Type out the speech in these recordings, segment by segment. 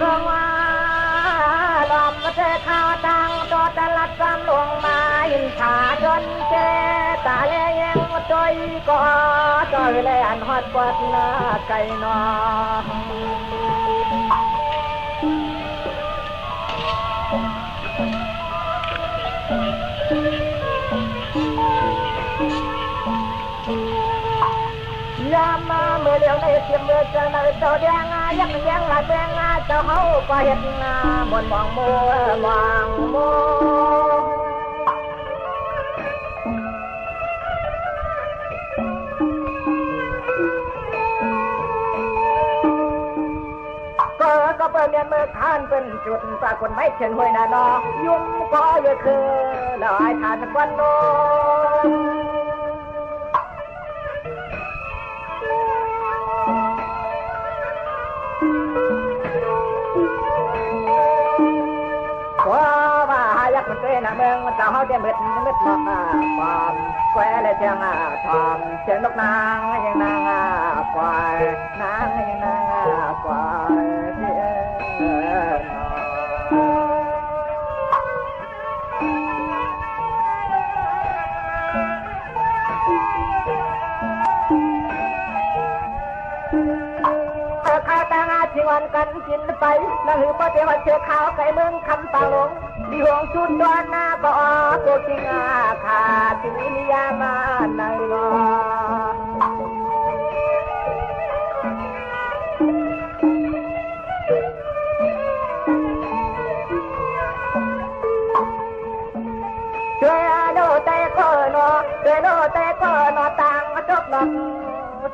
ลงมาลอมมาเจอข้าวตังตัวตลัดจำลงมาอินผาจนเจตาเลี้ยงจอยก็จอยเลยอันฮอดกวาดหน้าไก่นอยามาเมื่อเดียวในเสียงเมื่อจะในเจ้าแดงยักษ์แดงหลายแดงเจ้าเขาก็เห็นบนมองมัวมองมัวก็เปิดเรียนเมื่อคานเป็นจุดปรากฏไม่เช่นห้วยนาดอยุ่งก็เยอะคือลอยทานควันโนว่ายักษ์มันเป็นเมืองเจ้าเขาเดียมืดมากความแควเลยเชียงทอมเชียงนกนางยังนางควายนางยังนางควายเชียข้าวตางาชิวันกันกินไปนั่งหือพ่อเจ้าเชื่อข้าวไก่เมืองคำปางหลงดีหงชุดดอนหน้าก็โกจิงาขาตินิยามาในรอช่วยโนเตโกโนช่วยโนเตโกโนตังตกหลอก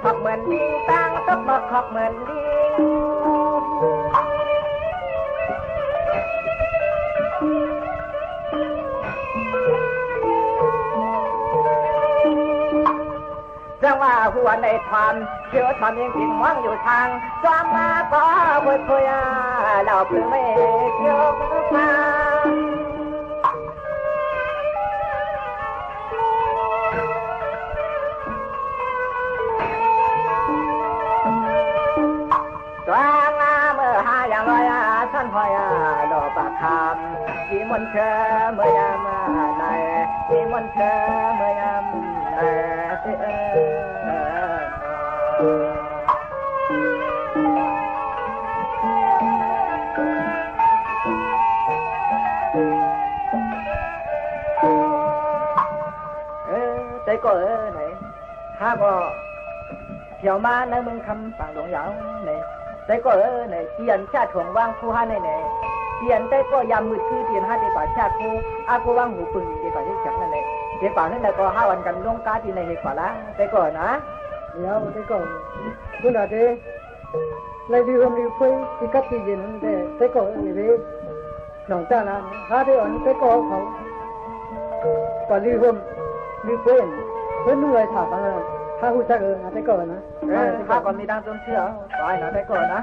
ถกเหมือนลิงตังตกหลอกถกเหมือนลิงจังว่าหัวในทอนเชื่อทอนยังจริงมองอยู่ทางจอมมาก็พูดคุยเราเพิ่งไม่เชื่อมาตัวงาเมื่อหาอย่างลอยท่านพอยดอกปากคำที่มนเชเมื่อยามในที่มนเชเมื่อยามในใจก็ไหนถ้าก็เที่ยวมาในเมืองคำฝั่งหลวงยาวไหนใจก็ไหนเปลี่ยนชาติของว่างคู่ห้าไหนเปลี่ยนใจก็ยามมืดคือเปลี่ยนห้าดีกว่าชาติคู่อากูว่างหูปึงดีกว่าที่จักนั่นเลยเดี๋ยวป่านนั้นก็5 วันกันลงกาที่ในเหตุกว่าละใจก็นะเดี๋ยวใจก็คุณอาเดเลยดีผมดีคุยที่กัดที่ยินแต่ใจก็นี่เว้ยหนองจ้านะหาได้อ่อนใจก็เขาก็ดีผมดีคุยเพื่อนนุ่งเลยถามว่าถ้าหูจักใจก็นะถ้าก่อนมีดังจนเชื่อตายนะใจก็นะ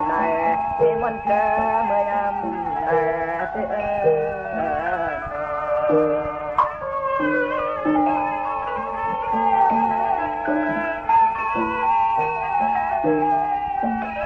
ในที่มันเชื่อเมื่อยามใน